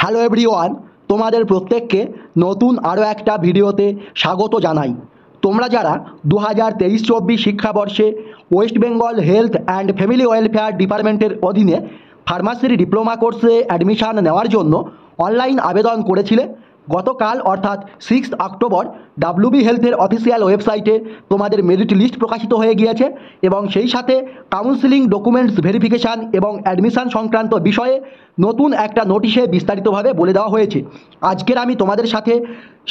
Hello everyone, তোমাদের প্রত্যেককে নতুন আরও একটা ভিডিওতে স্বাগত জানাই। তোমরা যারা 2023-24 শিক্ষাবর্ষে West Bengal health and family welfare ডিপার্টমেন্টের অধীনে ফার্মাসির ডিপ্লোমা কোর্সে অ্যাডমিশান নেওয়ার জন্য অনলাইন আবেদন করেছিলে, গতকাল অর্থাৎ 6 অক্টোবর ডাব্লিউবি হেলথের অফিসিয়াল ওয়েবসাইটে তোমাদের মেরিট লিস্ট প্রকাশিত হয়ে গিয়েছে এবং সেই সাথে কাউন্সিলিং ডকুমেন্টস ভেরিফিকেশান এবং অ্যাডমিশান সংক্রান্ত বিষয়ে নতুন একটা নোটিশে বিস্তারিতভাবে বলে দেওয়া হয়েছে। আজকের আমি তোমাদের সাথে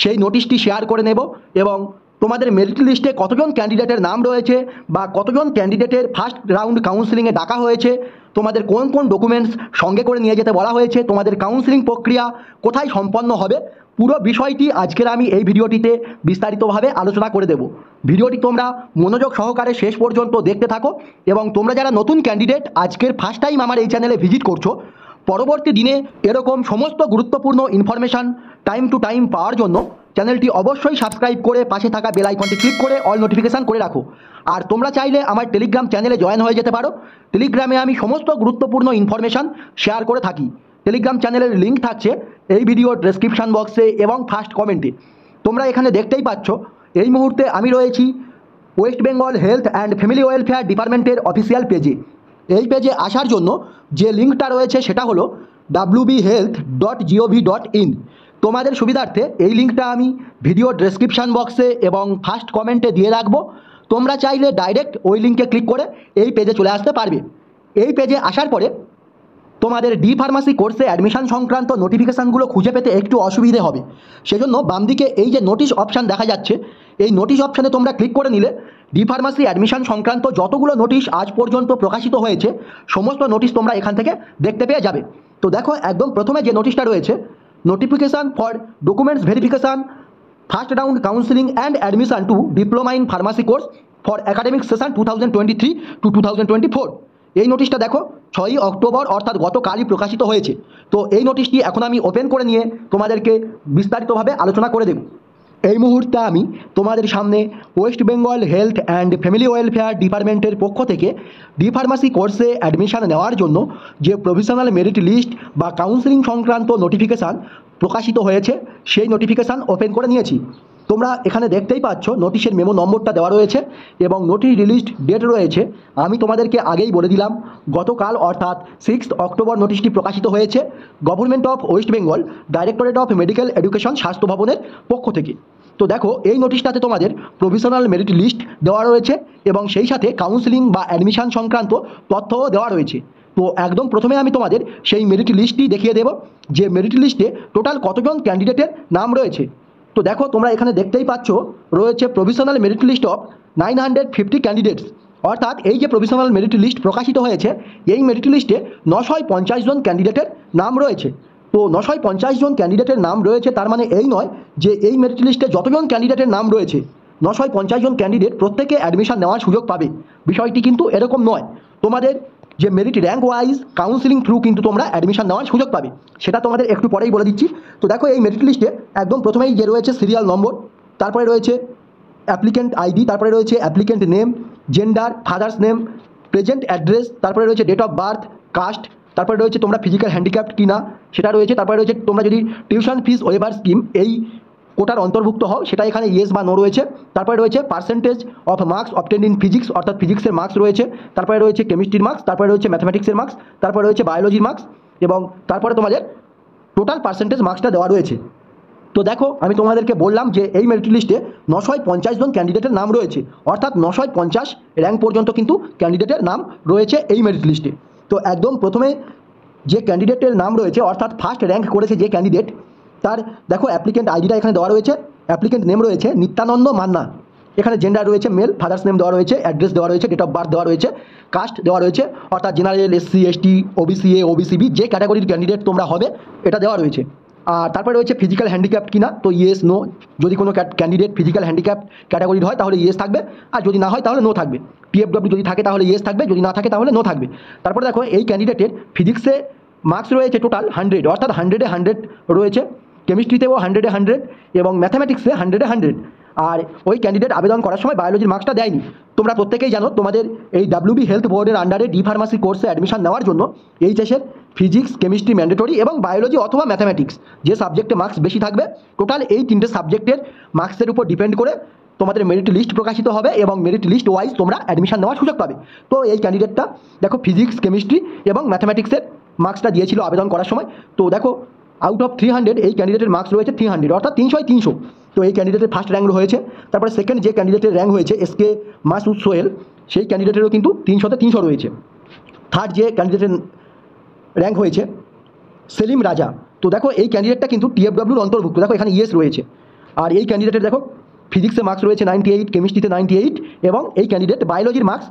সেই নোটিশটি শেয়ার করে নেব এবং তোমাদের মেরিট লিস্টে কতজন ক্যান্ডিডেটের নাম রয়েছে বা কতজন ক্যান্ডিডেটের ফার্স্ট রাউন্ড কাউন্সিলিংয়ে ডাকা হয়েছে, তোমাদের কোন কোন ডকুমেন্টস সঙ্গে করে নিয়ে যেতে বলা হয়েছে, তোমাদের কাউন্সিলিং প্রক্রিয়া কোথায় সম্পন্ন হবে, পুরো বিষয়টি আজকের আমি এই ভিডিওটিতে বিস্তারিতভাবে আলোচনা করে দেব। ভিডিওটি তোমরা মনোযোগ সহকারে শেষ পর্যন্ত দেখতে থাকো এবং তোমরা যারা নতুন ক্যান্ডিডেট আজকের ফার্স্ট টাইম আমার এই চ্যানেলে ভিজিট করছো, পরবর্তী দিনে এরকম সমস্ত গুরুত্বপূর্ণ ইনফরমেশান টাইম টু টাইম পাওয়ার জন্য চ্যানেলটি অবশ্যই সাবস্ক্রাইব করে পাশে থাকা বেল আইকনটি ক্লিক করে অল নোটিফিকেশান করে রাখো। আর তোমরা চাইলে আমার টেলিগ্রাম চ্যানেলে জয়েন হয়ে যেতে পারো। টেলিগ্রামে আমি সমস্ত গুরুত্বপূর্ণ ইনফরমেশান শেয়ার করে থাকি। টেলিগ্রাম চ্যানেলের লিঙ্ক থাকছে এই ভিডিওর ডেসক্রিপশান বক্সে এবং ফার্স্ট কমেন্টে। তোমরা এখানে দেখতেই পাচ্ছ এই মুহূর্তে আমি রয়েছি West Bengal health and family welfare ডিপার্টমেন্টের অফিসিয়াল পেজে। এই পেজে আসার জন্য যে লিঙ্কটা রয়েছে সেটা হলো wbhealth.gov.in। তোমাদের সুবিধার্থে এই লিঙ্কটা আমি ভিডিও ডেসক্রিপশান বক্সে এবং ফার্স্ট কমেন্টে দিয়ে রাখবো। তোমরা চাইলে ডাইরেক্ট ওই লিঙ্কে ক্লিক করে এই পেজে চলে আসতে পারবে। এই পেজে আসার পরে তোমাদের ডি ফার্মাসি কোর্সে অ্যাডমিশন সংক্রান্ত নোটিফিকেশানগুলো খুঁজে পেতে একটু অসুবিধে হবে। সেজন্য বাম দিকে এই যে নোটিশ অপশান দেখা যাচ্ছে, এই নোটিশ অপশানে তোমরা ক্লিক করে নিলে ডি ফার্মাসি অ্যাডমিশন সংক্রান্ত যতগুলো নোটিশ আজ পর্যন্ত প্রকাশিত হয়েছে সমস্ত নোটিশ তোমরা এখান থেকে দেখতে পেয়ে যাবে। তো দেখো, একদম প্রথমে যে নোটিশটা রয়েছে, notification for documents verification first round counselling and admission to diploma in pharmacy course for academic session 2023 to 2024। এই নোটিশটা দেখো 6 অক্টোবর অর্থাৎ গতকালই প্রকাশিত হয়েছে। তো এই নোটিশটি এখন আমি ওপেন করে নিয়ে তোমাদেরকে বিস্তারিতভাবে আলোচনা করে দেব। এই মুহূর্তে আমি তোমাদের সামনে West Bengal health and family welfare ডিপার্টমেন্টের পক্ষ থেকে ডি ফার্মাসি কোর্সে অ্যাডমিশন নেওয়ার জন্য যে প্রভিশনাল মেরিট লিস্ট বা কাউন্সিলিং সংক্রান্ত নোটিফিকেশান প্রকাশিত হয়েছে সেই নোটিফিকেশান ওপেন করে নিয়েছি। তোমরা এখানে দেখতেই পাচ্ছ নোটিশের মেমো নম্বরটা দেওয়া রয়েছে এবং নোটিশ রিলিজড ডেট রয়েছে। আমি তোমাদেরকে আগেই বলে দিলাম, গতকাল অর্থাৎ 6 অক্টোবর নোটিশটি প্রকাশিত হয়েছে government of West Bengal directorate of medical education স্বাস্থ্য ভবনের পক্ষ থেকে। তো দেখো, এই নোটিশটাতে তোমাদের প্রভিশনাল মেরিট লিস্ট দেওয়া রয়েছে এবং সেই সাথে কাউন্সিলিং বা অ্যাডমিশন সংক্রান্ত তথ্যও দেওয়া রয়েছে। তো একদম প্রথমে আমি তোমাদের সেই মেরিট লিস্টটি দেখিয়ে দেব যে মেরিট লিস্টে টোটাল কতজন ক্যান্ডিডেটের নাম রয়েছে। তো দেখো, তোমরা এখানে দেখতেই পাচ্ছ রয়েছে provisional merit list of 950 candidates. অর্থাৎ এই যে প্রভিশনাল মেরিট লিস্ট প্রকাশিত হয়েছে এই মেরিট লিস্টে 950 জন ক্যান্ডিডেটের নাম রয়েছে। তো 950 জন ক্যান্ডিডেটের নাম রয়েছে, তার মানে এই নয় যে এই মেরিট লিস্টে যতজন ক্যান্ডিডেটের নাম রয়েছে 950 জন ক্যান্ডিডেট প্রত্যেকে অ্যাডমিশন নেওয়ার সুযোগ পাবে, বিষয়টি কিন্তু এরকম নয়। তোমাদের যে merit rank wise counselling through কিন্তু তোমরা অ্যাডমিশন নেওয়ার সুযোগ পাবে, সেটা তোমাদের একটু পরেই বলে দিচ্ছি। তো দেখো, এই মেরিট লিস্টে একদম প্রথমেই যে রয়েছে সিরিয়াল নম্বর, তারপরে রয়েছে অ্যাপ্লিকেন্ট আইডি, তারপরে রয়েছে applicant name, gender, father's name, present address, তারপরে রয়েছে ডেট অফ বার্থ, কাস্ট, তারপরে রয়েছে তোমরা ফিজিক্যাল হ্যান্ডিক্যাপ্ট কিনা সেটা রয়েছে, তারপরে রয়েছে তোমরা যদি টিউশন ফিস ওয়েভার স্কিম এই কোটার অন্তর্ভুক্ত হও সেটা এখানে ইয়েস বা নো রয়েছে। তারপরে রয়েছে percentage of marks obtained in physics, অর্থাৎ ফিজিক্সের মার্কস রয়েছে, তারপরে রয়েছে কেমিস্ট্রির মার্কস, তারপরে রয়েছে ম্যাথামেটিক্সের মার্কস, তারপরে রয়েছে বায়োলজির মার্কস এবং তারপরে তোমাদের টোটাল পার্সেন্টেজ মার্কসটা দেওয়া রয়েছে। তো দেখো, আমি তোমাদেরকে বললাম যে এই মেরিট লিস্টে 950 জন ক্যান্ডিডেটের নাম রয়েছে, অর্থাৎ 950 র্যাঙ্ক পর্যন্ত কিন্তু ক্যান্ডিডেটের নাম রয়েছে এই মেরিট লিস্টে। তো একদম প্রথমে যে ক্যান্ডিডেটের নাম রয়েছে অর্থাৎ ফার্স্ট র্যাঙ্ক করেছে যে ক্যান্ডিডেট, তার দেখো অ্যাপ্লিকেন্ট আইডিটা এখানে দেওয়া রয়েছে, অ্যাপ্লিকেন্ট নেম রয়েছে নিত্যানন্দ মান্না, এখানে জেন্ডার রয়েছে মেল, ফাদার্স নেম দেওয়া রয়েছে, অ্যাড্রেস দেওয়া রয়েছে, ডেট অফ বার্থ দেওয়া রয়েছে, কাস্ট দেওয়া রয়েছে, অর্থাৎ general, SC, ST, OBC A, OBC B যে ক্যাটাগরির ক্যান্ডিডেট তোমরা হবে এটা দেওয়া রয়েছে। আর তারপরে রয়েছে ফিজিক্যাল হ্যান্ডিক্যাপ্ট কিনা, তো ইয়েস নো, যদি কোনো ক্যান্ডিডেট ফিজিক্যাল হ্যান্ডিক্যাপ্ট ক্যাটাগরির হয় তাহলে ইয়েস থাকবে, আর যদি না হয় তাহলে নো থাকবে। পিএফডব্লিউ যদি থাকে তাহলে ইয়েস থাকবে, যদি না থাকে তাহলে নো থাকবে। তারপরে দেখো, এই ক্যান্ডিডেটের ফিজিক্সে মার্কস রয়েছে টোটাল 100, অর্থাৎ 100-এ 100 রয়েছে, কেমিস্ট্রিতেও 100-এ 100 এবং ম্যাথামেটিক্সে 100-এ 100। আর ওই ক্যান্ডিডেট আবেদন করার সময় বায়োলজির মার্কসটা দেয়নি। তোমরা প্রত্যেকেই জানো তোমাদের এই ডাব্লিউবি হেলথ বোর্ডের আন্ডারে ডি ফার্মাসি কোর্সে অ্যাডমিশন নেওয়ার জন্য এইচএসের ফিজিক্স কেমিস্ট্রি ম্যান্ডেটরি এবং বায়োলজি অথবা ম্যাথামেটিক্স যে সাবজেক্টে মার্কস বেশি থাকবে, টোটাল এই তিনটে সাবজেক্টের মার্কসের উপর ডিপেন্ড করে তোমাদের মেরিট লিস্ট প্রকাশিত হবে এবং মেরিট লিস্ট ওয়াইজ তোমরা অ্যাডমিশন নেওয়ার সুযোগ পাবে। তো এই ক্যান্ডিডেটটা দেখো ফিজিক্স কেমিস্ট্রি এবং ম্যাথামেটিক্সের মার্কসটা দিয়েছিল আবেদন করার সময়। তো দেখো আউট অফ 300 এই ক্যান্ডিডেটের মার্কস রয়েছে 300, অর্থাৎ 300-300। তো এই ক্যান্ডিডেটের ফার্স্ট র্যাঙ্ক হয়েছে। তারপরে সেকেন্ড যে ক্যান্ডিডেটের র্যাঙ্ক হয়েছে এসকে মাসুদ সোহেল, সেই ক্যান্ডিডেটেরও কিন্তু 300-300 রয়েছে। থার্ড যে ক্যান্ডিডেটের র্যাঙ্ক হয়েছে সেলিম রাজা, তো দেখো এই ক্যান্ডিডেটটা কিন্তু টিএফডব্লিউর অন্তর্ভুক্ত, দেখো এখানে ইএস রয়েছে। আর এই ক্যান্ডিডেটের দেখো ফিজিক্সে মার্কস রয়েছে 98, কেমিস্ট্রিতে 98 এবং এই ক্যান্ডিডেট বায়োলজির মার্কস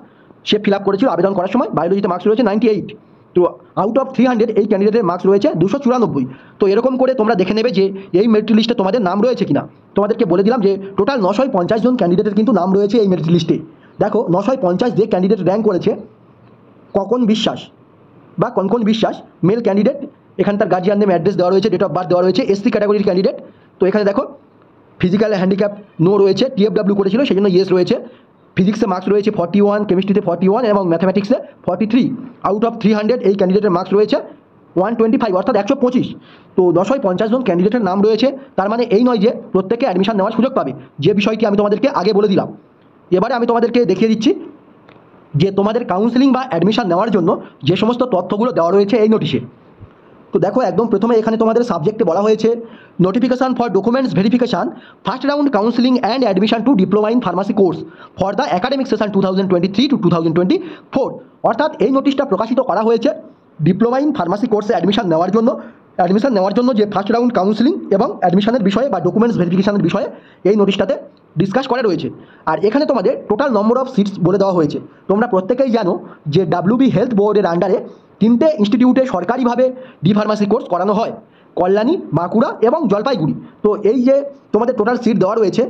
সে ফিল আপ করেছিল আবেদন করার সময়, বায়োলজিতে মার্কস রয়েছে 98। তো আউট অফ 300 এই ক্যান্ডিডেটের মার্কস রয়েছে 294। তো এরকম করে তোমরা দেখে নেবে যে এই মেরিট লিস্টে তোমাদের নাম রয়েছে কিনা। তোমাদেরকে বলে দিলাম যে টোটাল 950 জন ক্যান্ডিডেটের কিন্তু নাম রয়েছে এই মেরিট লিস্টে। দেখো 950 যে ক্যান্ডিডেট র্যাঙ্ক করেছে, কখন বিশ্বাস বা কনকন বিশ্বাস মেল ক্যান্ডিডেট, এখানে তার গার্জিয়ান নেম অ্যাড্রেস দেওয়া রয়েছে, ডেট অফ বার্থ দেওয়া রয়েছে, এসসি ক্যাটাগরির ক্যান্ডিডেট। তো এখানে দেখো ফিজিক্যাল হ্যান্ডিক্যাপ নো রয়েছে, টিএফডব্লিউ করেছিল সেই জন্য ইয়েস রয়েছে। ফিজিক্সে মার্কস রয়েছে 41, কেমিস্ট্রিতে 41 এবং ম্যাথামেটিক্সে 43। আউট অফ 300 এই ক্যান্ডিডেটের মার্কস রয়েছে 125, অর্থাৎ 125। তো 950 জন ক্যান্ডিডেটের নাম রয়েছে, তার মানে এই নয় যে প্রত্যেকে অ্যাডমিশন নেওয়ার সুযোগ পাবে, যে বিষয়টি আমি তোমাদেরকে আগে বলে দিলাম। এবারে আমি তোমাদেরকে দেখিয়ে দিচ্ছি যে তোমাদের কাউন্সেলিং বা অ্যাডমিশন নেওয়ার জন্য যে সমস্ত তথ্যগুলো দেওয়া রয়েছে এই নোটিশে। তো দেখো একদম প্রথমে এখানে তোমাদের সাবজেক্টে বলা হয়েছে notification for documents verification first round counselling and admission to diploma in pharmacy course for the academic session 2023-2024। অর্থাৎ এই নোটিশটা প্রকাশিত করা হয়েছে ডিপ্লোমা ইন ফার্মাসি কোর্সে অ্যাডমিশন নেওয়ার জন্য যে ফার্স্ট রাউন্ড কাউন্সেলিং এবং অ্যাডমিশনের বিষয়ে বা ডকুমেন্টস ভেরিফিকেশনের বিষয়ে এই নোটিশটাতে ডিসকাস করা রয়েছে। আর এখানে তোমাদের টোটাল নম্বর অফ সিটস বলে দেওয়া হয়েছে। তোমরা প্রত্যেকেই জানো যে ডাব্লিউবি হেলথ বোর্ডের আন্ডারে 3টে ইনস্টিটিউটে সরকারিভাবে ডি ফার্মাসি কোর্স করানো হয়, কল্যাণী, বাঁকুড়া এবং জলপাইগুড়ি। তো এই যে তোমাদের টোটাল সিট দেওয়া রয়েছে,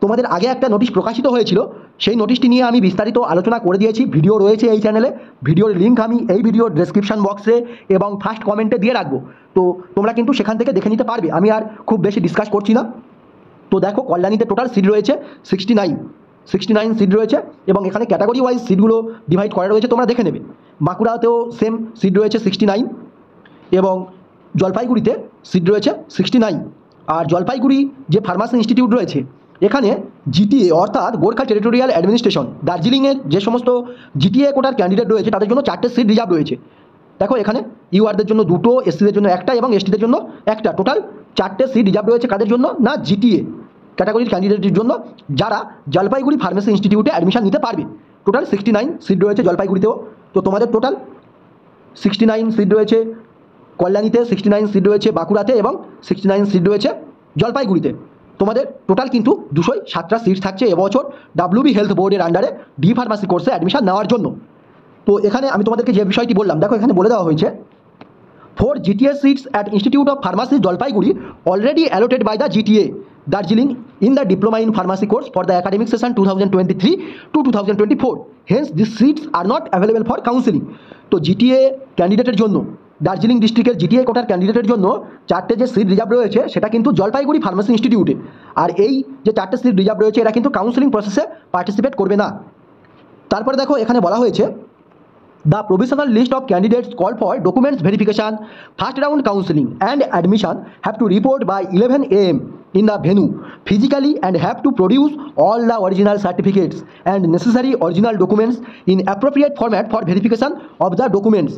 তোমাদের আগে একটা নোটিশ প্রকাশিত হয়েছিল, সেই নোটিশটি নিয়ে আমি বিস্তারিত আলোচনা করে দিয়েছি, ভিডিও রয়েছে এই চ্যানেলে। ভিডিওর লিঙ্ক আমি এই ভিডিওর ডেসক্রিপশন বক্সে এবং ফার্স্ট কমেন্টে দিয়ে রাখবো। তো তোমরা কিন্তু সেখান থেকে দেখে নিতে পারবে, আমি আর খুব বেশি ডিসকাস করছি না। তো দেখো কল্যাণীতে টোটাল সিট রয়েছে 69 সিট রয়েছে এবং এখানে ক্যাটাগরি ওয়াইজ সিটগুলো ডিভাইড করা রয়েছে, তোমরা দেখে নেবে। বাঁকুড়াতেও সেম সিট রয়েছে 69 এবং জলপাইগুড়িতে সিট রয়েছে 69। আর জলপাইগুড়ি যে ফার্মাসি ইনস্টিটিউট রয়েছে, এখানে জিটিএ অর্থাৎ গোর্খা টেরিটোরিয়াল অ্যাডমিনিস্ট্রেশন, দার্জিলিংয়ের যে সমস্ত জিটিএ কোটার ক্যান্ডিডেট রয়েছে তাদের জন্য 4টে সিট রিজার্ভ রয়েছে। দেখো এখানে ইউআরদের জন্য 2টো, এসসিদের জন্য 1টা এবং এসটিদের জন্য 1টা, টোটাল 4টে সিট রিজার্ভ রয়েছে। কাদের জন্য না, জিটিএ ক্যাটাগরির ক্যান্ডিডেটের জন্য যারা জলপাইগুড়ি ফার্মেসি ইনস্টিটিউটে অ্যাডমিশন নিতে পারবে। টোটাল 69 সিট রয়েছে জলপাইগুড়িতেও। তো তোমাদের টোটাল 69 সিট রয়েছে কল্যাণীতে, 69 সিট রয়েছে বাঁকুড়াতে এবং 69 সিট রয়েছে জলপাইগুড়িতে। তোমাদের টোটাল কিন্তু 207টা সিট থাকছে এবছর ডাব্লিউবি হেলথ বোর্ডের আন্ডারে ডি ফার্মাসি কোর্সে অ্যাডমিশন নেওয়ার জন্য। তো এখানে আমি তোমাদেরকে যে বিষয়টি বললাম, দেখো এখানে বলে দেওয়া হয়েছে 4 GTA seats at Institute of Pharmacy Jalpaiguri already allotted by the GTA Darjeeling in the Diploma in Pharmacy course for the academic session 2023-2024. Hence, these seats are not available for counseling. তো GTA ক্যান্ডিডেটের জন্য, দার্জিলিং ডিস্ট্রিক্টের GTA কোটার ক্যান্ডিডেটের জন্য 4টে যে seat reserve রয়েছে সেটা কিন্তু জলপাইগুড়ি ফার্মাসি ইনস্টিটিউটে। আর এই যে 4টে সিট রিজার্ভ রয়েছে এরা কিন্তু কাউন্সেলিং প্রসেসে পার্টিসিপেট করবে না। তারপরে দেখো এখানে বলা হয়েছে the provisional list of candidates called for documents verification, first round counseling and admission have to report by 11 a.m. in the venue physically and have to produce all the original certificates and necessary original documents in appropriate format for verification of the documents.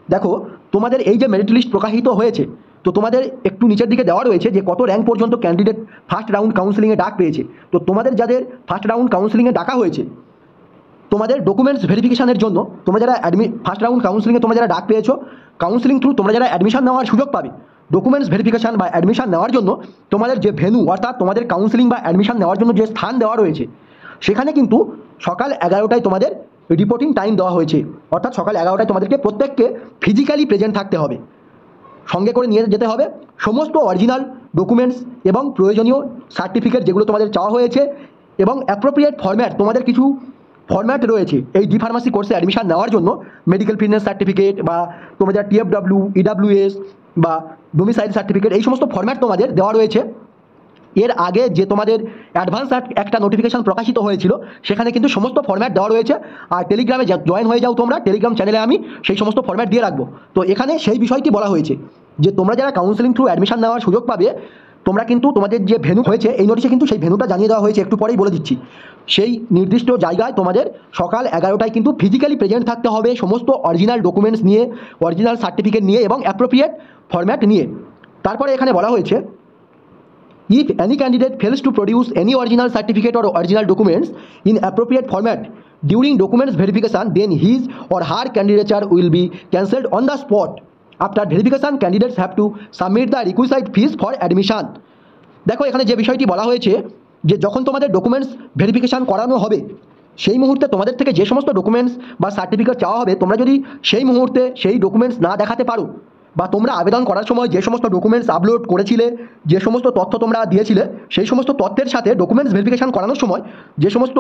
দেখো তোমাদের এই যে merit list প্রকাশিত হয়েছে, তো তোমাদের একটু নিচের দিকে দেওয়া রয়েছে যে কত র্যাঙ্ক পর্যন্ত ক্যান্ডিডেট ফার্স্ট রাউন্ড কাউন্সেলিংয়ে ডাক পেয়েছে। তো তোমাদের যাদের ফার্স্ট রাউন্ড কাউন্সেলিংয়ে ডাকা হয়েছে, তোমাদের ডকুমেন্টস ভেরিফিকেশনের জন্য তোমরা যারা ফার্স্ট রাউন্ড কাউন্সেলিংয়ে তোমরা যারা ডাক পেয়েছো, কাউন্সেলিং থ্রু তোমরা যারা অ্যাডমিশন নেওয়ার সুযোগ পাবে, ডকুমেন্টস ভেরিফিকেশন বা অ্যাডমিশন নেওয়ার জন্য তোমাদের যে ভেন্যু অর্থাৎ তোমাদের কাউন্সেলিং বা অ্যাডমিশন নেওয়ার জন্য যে স্থান দেওয়া রয়েছে, সেখানে কিন্তু সকাল 11টায় তোমাদের রিপোর্টিং টাইম দেওয়া হয়েছে। অর্থাৎ সকাল 11টায় তোমাদেরকে প্রত্যেককে ফিজিক্যালি প্রেজেন্ট থাকতে হবে, সঙ্গে করে নিয়ে যেতে হবে সমস্ত অরিজিনাল ডকুমেন্টস এবং প্রয়োজনীয় সার্টিফিকেট যেগুলো তোমাদের চাওয়া হয়েছে এবং অ্যাপ্রোপ্রিয়েট ফরম্যাট, তোমাদের কিছু ফরম্যাট রয়েছে এই ডি ফার্মাসি কোর্সে অ্যাডমিশন নেওয়ার জন্য, মেডিকেল ফিটনেস সার্টিফিকেট বা তোমাদের টিএফডব্লিউ, ইডাব্লিউএস বা ডোমিসাইল সার্টিফিকেট, এই সমস্ত ফরম্যাট তোমাদের দেওয়া রয়েছে। এর আগে যে তোমাদের অ্যাডভান্স একটা নোটিফিকেশন প্রকাশিত হয়েছিল সেখানে কিন্তু সমস্ত ফরম্যাট দেওয়া রয়েছে। আর টেলিগ্রামে জয়েন হয়ে যাও তোমরা, টেলিগ্রাম চ্যানেলে আমি সেই সমস্ত ফরম্যাট দিয়ে রাখবো। তো এখানে সেই বিষয়টি বলা হয়েছে যে তোমরা যারা কাউন্সেলিং থ্রু অ্যাডমিশন নেওয়ার সুযোগ পাবে, তোমরা কিন্তু তোমাদের যে ভেন্যু হয়েছে এই নোটিশে কিন্তু সেই ভেন্যুটা জানিয়ে দেওয়া হয়েছে, একটু পরেই বলে দিচ্ছি। সেই নির্দিষ্ট জায়গায় তোমাদের সকাল 11টায় কিন্তু ফিজিক্যালি প্রেজেন্ট থাকতে হবে, সমস্ত অরিজিনাল ডকুমেন্টস নিয়ে, অরিজিনাল সার্টিফিকেট নিয়ে এবং অ্যাপ্রোপ্রিয়েট ফরম্যাট নিয়ে। তারপরে এখানে বলা হয়েছে, if any candidate fails to produce any original certificate or original documents in appropriate format during documents verification, then his or her candidature will be cancelled on the spot. After verification, candidates have to submit the requisite fees for admission. দেখো এখানে যে বিষয়টি বলা হয়েছে যে যখন তোমাদের documents verification করানো হবে সেই মুহূর্তে তোমাদের থেকে যে সমস্ত ডকুমেন্টস বা সার্টিফিকেট চাওয়া হবে, তোমরা যদি সেই মুহূর্তে সেই ডকুমেন্টস না দেখাতে পারো, বা তোমরা আবেদন করার সময় যে সমস্ত ডকুমেন্টস আপলোড করেছিলে, যে সমস্ত তথ্য তোমরা দিয়েছিলে, সেই সমস্ত তথ্যের সাথে ডকুমেন্টস ভেরিফিকেশান করানোর সময় যে সমস্ত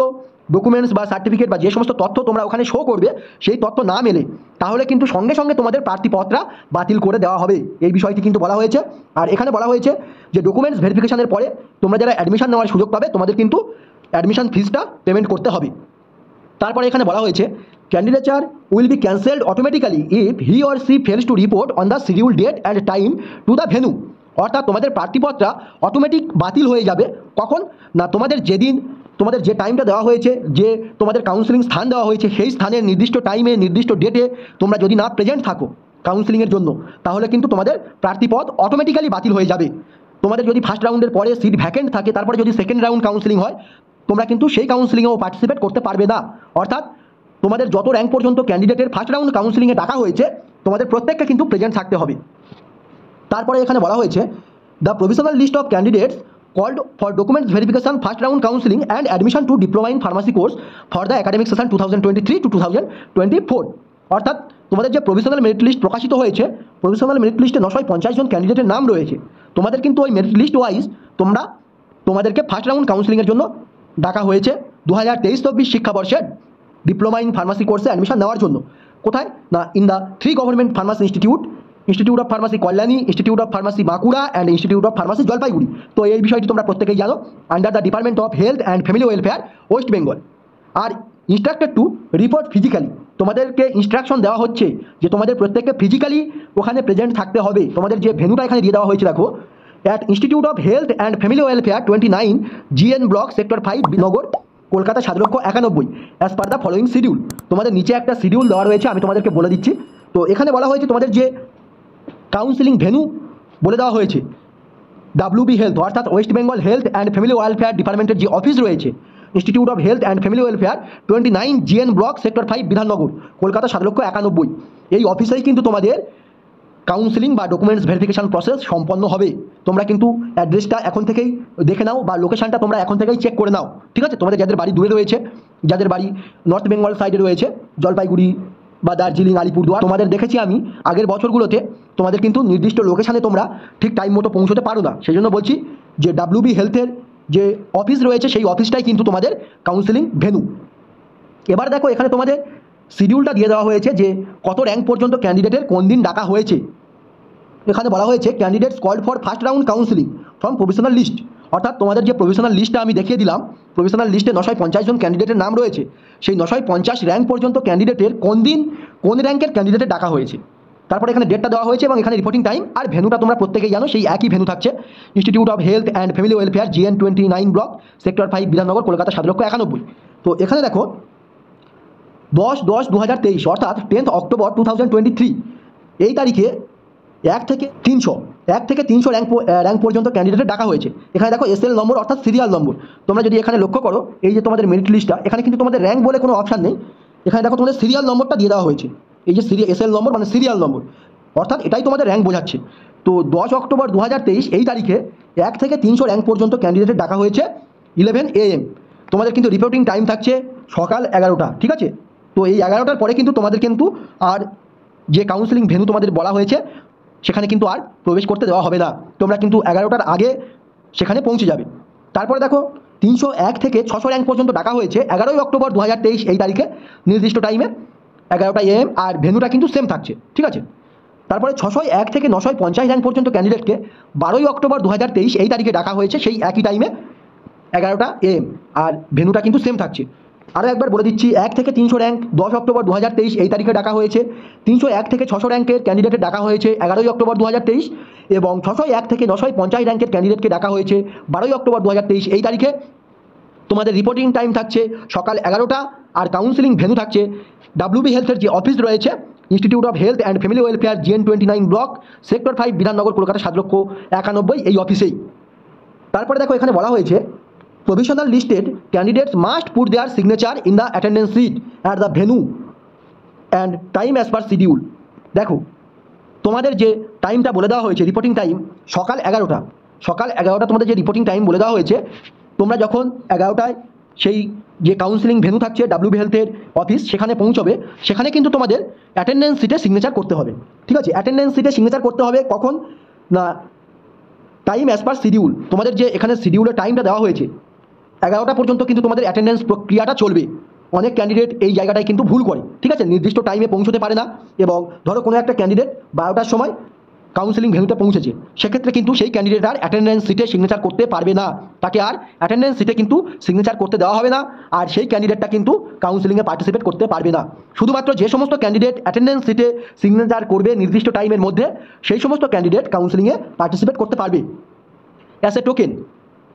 ডকুমেন্টস বা সার্টিফিকেট বা যে সমস্ত তথ্য তোমরা ওখানে শো করবে সেই তথ্য না মেলে, তাহলে কিন্তু সঙ্গে সঙ্গে তোমাদের প্রার্থীপত্রা বাতিল করে দেওয়া হবে। এই বিষয়টি কিন্তু বলা হয়েছে। আর এখানে বলা হয়েছে যে ডকুমেন্টস ভেরিফিকেশানের পরে তোমরা যারা অ্যাডমিশন নেওয়ার সুযোগ পাবে তোমাদের কিন্তু অ্যাডমিশন ফিসটা পেমেন্ট করতে হবে। তারপরে এখানে বলা হয়েছে, candidature will be cancelled automatically if he or she fails to report on the schedule date and time to the venue. অর্থাৎ তোমাদের প্রার্থীপত্রা অটোমেটিক বাতিল হয়ে যাবে কখন না, তোমাদের যেদিন তোমাদের যে টাইমটা দেওয়া হয়েছে, যে তোমাদের কাউন্সিলিং স্থান দেওয়া হয়েছে, সেই স্থানের নির্দিষ্ট টাইমে নির্দিষ্ট ডেটে তোমরা যদি না প্রেজেন্ট থাকো কাউন্সিলিংয়ের জন্য, তাহলে কিন্তু তোমাদের প্রার্থীপদ অটোমেটিক্যালি বাতিল হয়ে যাবে। তোমাদের যদি ফার্স্ট রাউন্ডের পরে সিট ভ্যাকেন্ট থাকে, তারপরে যদি সেকেন্ড রাউন্ড কাউন্সিলিং হয়, তোমরা কিন্তু সেই কাউন্সিলিংয়েও পার্টিসিপেট করতে পারবে না। অর্থাৎ তোমাদের যত র্যাঙ্ক পর্যন্ত ক্যান্ডিডেটের ফার্স্ট রাউন্ড কাউন্সিলিংয়ে ডাকা হয়েছে তোমাদের প্রত্যেককে কিন্তু প্রেজেন্ট থাকতে হবে। তারপরে এখানে বলা হয়েছে, the provisional list of candidates called for documents verification, first round counseling and admission to diploma in pharmacy course for the academic session 2023 to 2024। অর্থাৎ তোমাদের যে প্রভিশনাল মেরিট লিস্ট প্রকাশিত হয়েছে, প্রভিশনাল মেরিট লিস্টে 950 জন ক্যান্ডিডেটের নাম রয়েছে। তোমাদের কিন্তু ওই মেরিট লিস্ট ওয়াইজ তোমাদেরকে ফার্স্ট রাউন্ড কাউন্সিলিংয়ের জন্য ডাকা হয়েছে 2023-24 শিক্ষাবর্ষের ডিপ্লোমা ইন ফার্মাসি কোর্সে অ্যাডমিশন নেওয়ার জন্য। কোথায় না, in the 3 government pharmacy institute of pharmacy Kalyani, institute of pharmacy Bankura and institute of pharmacy Jalpaiguri. তো এই বিষয়টি তোমরা প্রত্যেকেই জানো, under the department of health and family welfare, West Bengal. R instructed to report physically, তোমাদেরকে ইনস্ট্রাকশন দেওয়া হচ্ছে যে তোমাদের প্রত্যেককে ফিজিক্যালি ওখানে প্রেজেন্ট থাকতে হবে। তোমাদের যে ভেন্যুটা এখানে দিয়ে দেওয়া হয়েছে দেখো, at institute of health and family welfare 29 GN block sector 5 Nagar, Kolkata 7,91,000 as per the following schedule. তোমাদের নিচে একটা শিডিউল দেওয়া রয়েছে, আমি তোমাদেরকে বলে দিচ্ছি। তো এখানে বলা হয়েছে তোমাদের যে কাউন্সিলিং ভেন্যু বলে দেওয়া হয়েছে WB হেলথ, অর্থাৎ West Bengal health and family welfare ডিপার্টমেন্টের যে অফিস রয়েছে, institute of health and family welfare 29 GN block sector 5 Bidhannagar, Kolkata 7,91,000। এই অফিসেই কিন্তু তোমাদের কাউন্সিলিং বা ডকুমেন্টস ভেরিফিকেশান প্রসেস সম্পন্ন হবে। তোমরা কিন্তু অ্যাড্রেসটা এখন থেকেই দেখে নাও বা লোকেশানটা তোমরা এখন থেকেই চেক করে নাও, ঠিক আছে? তোমাদের যাদের বাড়ি দূরে রয়েছে, যাদের বাড়ি নর্থ বেঙ্গল সাইডে রয়েছে, জলপাইগুড়ি বা দার্জিলিং, আলিপুরদুয়ার, তোমাদের দেখেছি আমি আগের বছরগুলোতে তোমাদের কিন্তু নির্দিষ্ট লোকেশানে তোমরা ঠিক টাইম মতো পৌঁছতে পারো না। সেই জন্য বলছি যে WB হেলথের যে অফিস রয়েছে সেই অফিসটাই কিন্তু তোমাদের কাউন্সিলিং ভেন্যু। এবার দেখো এখানে তোমাদের শিডিউলটা দিয়ে দেওয়া হয়েছে যে কত র্যাঙ্ক পর্যন্ত ক্যান্ডিডেটের কোন দিন ডাকা হয়েছে। এখানে বলা হয়েছে, candidates called for first round counselling from provisional list. অর্থাৎ তোমাদের যে প্রভিশনাল লিস্টটা আমি দেখিয়ে দিলাম, প্রভিশনাল লিস্টে 950 জন ক্যান্ডিডেটের নাম রয়েছে। সেই 950 র্যাঙ্ক পর্যন্ত ক্যান্ডিডেটের কোন দিন কোন র্যাঙ্কের ক্যান্ডিডেটের ডাকা হয়েছে। তারপরে এখানে ডেটটা দেওয়া হয়েছে এবং এখানে রিপোর্টিং টাইম আর ভেন্যুটা তোমরা প্রত্যেকেই জানো, সেই একই ভেন্যু থাকছে, institute of health and family welfare GN 29 block sector 5 Bidhannagar, Kolkata 7,91,000। তো এখানে দেখো 10/10/2023 অর্থাৎ 10th অক্টোবর 2023 এই তারিখে 1 থেকে 300 র্যাঙ্ক পর্যন্ত ক্যান্ডিডেটের ডাকা হয়েছে। এখানে দেখো SL নম্বর অর্থাৎ সিরিয়াল নম্বর। তোমরা যদি এখানে লক্ষ্য করো, এই যে তোমাদের মেরিট লিস্টটা, এখানে কিন্তু তোমাদের র্যাঙ্ক বলে কোনো অপশান নেই। এখানে দেখো তোমাদের সিরিয়াল নম্বরটা দিয়ে দেওয়া হয়েছে, এই যে SL নম্বর মানে সিরিয়াল নম্বর, অর্থাৎ এটাই তোমাদের র্যাঙ্ক বোঝাচ্ছে। তো 10 অক্টোবর 2023 এই তারিখে 1 থেকে 300 র্যাঙ্ক পর্যন্ত ক্যান্ডিডেটের ডাকা হয়েছে 11 AM। তোমাদের কিন্তু রিপোর্টিং টাইম থাকছে সকাল 11টা, ঠিক আছে? তো এই 11টার পরে কিন্তু তোমাদের কিন্তু আর যে কাউন্সিলিং ভেন্যু তোমাদের বলা হয়েছে সেখানে কিন্তু আর প্রবেশ করতে দেওয়া হবে না। তোমরা কিন্তু 11টার আগে সেখানে পৌঁছে যাবে। তারপরে দেখো 301 থেকে 600 র্যাঙ্ক পর্যন্ত ডাকা হয়েছে 11 অক্টোবর 2023 এই তারিখে নির্দিষ্ট টাইমে 11টা AM, আর ভেন্যুটা কিন্তু সেম থাকছে, ঠিক আছে? তারপরে 601 থেকে 950 র্যাঙ্ক পর্যন্ত ক্যান্ডিডেটকে 12 অক্টোবর 2023 এই তারিখে ডাকা হয়েছে, সেই একই টাইমে 11টা AM, আর ভেন্যুটা কিন্তু সেম থাকছে। আরও একবার বলে দিচ্ছি, 1 থেকে 300 র্যাঙ্ক 10 অক্টোবর 2023 এই তারিখে ডাকা হয়েছে, 301 থেকে 600 র্যাঙ্কের ক্যান্ডিডেটের ডাকা হয়েছে 11 অক্টোবর 2023, এবং 601 থেকে 950 র্যাঙ্কের ক্যান্ডিডেটকে ডাকা হয়েছে 12 অক্টোবর 2023 এই তারিখে। তোমাদের রিপোর্টিং টাইম থাকছে সকাল 11টা, আর কাউন্সিলিং ভেন্যু থাকছে WB হেলথের যে অফিস রয়েছে, institute of health and family welfare, GN29 block, sector 5, Bidhannagar, Kolkata 7,91,000, এই অফিসেই। তারপরে দেখো এখানে বলা হয়েছে, provisional listed candidates must put their signature in the attendance sheet at the venue and time as per schedule. দেখো তোমাদের যে টাইমটা বলে দেওয়া হয়েছে, রিপোর্টিং টাইম সকাল 11টা, তোমাদের যে রিপোর্টিং টাইম বলে দেওয়া হয়েছে, তোমরা যখন 11টায় সেই যে কাউন্সিলিং ভেন্যু থাকছে WB হেলথের অফিস, সেখানে পৌঁছবে, সেখানে কিন্তু তোমাদের অ্যাটেন্ডেন্স শিটে সিগনেচার করতে হবে। ঠিক আছে, অ্যাটেন্ডেন্স শিটে সিগনেচার করতে হবে কখন না, টাইম অ্যাজ পার শিডিউল। তোমাদের যে এখানে শিডিউলের টাইমটা দেওয়া হয়েছে 11টা পর্যন্ত কিন্তু তোমাদের অ্যাটেন্ডেন্স প্রক্রিয়াটা চলবে। অনেক ক্যান্ডিডেট এই জায়গাটায় কিন্তু ভুল করে, ঠিক আছে, নির্দিষ্ট টাইমে পৌঁছতে পারে না, এবং ধরো কোনো একটা ক্যান্ডিডেট 12টার সময় কাউন্সিলিং ভেন্যুতে পৌঁছেছে, সেক্ষেত্রে কিন্তু সেই ক্যান্ডিডেট আর অ্যাটেন্ডেন্স শিটে সিগনেচার করতে পারবে না, তাকে আর অ্যাটেন্ডেন্স শিটে কিন্তু সিগনেচার করতে দেওয়া হবে না, আর সেই ক্যান্ডিডেটটা কিন্তু কাউন্সিলিংয়ে পার্টিসিপেট করতে পারবে না। শুধুমাত্র যে সমস্ত ক্যান্ডিডেট অ্যাটেন্ডেন্স শিটে সিগনেচার করবে নির্দিষ্ট টাইমের মধ্যে, সেই সমস্ত ক্যান্ডিডেট কাউন্সিলিংয়ে পার্টিসিপেট করতে পারবে as a token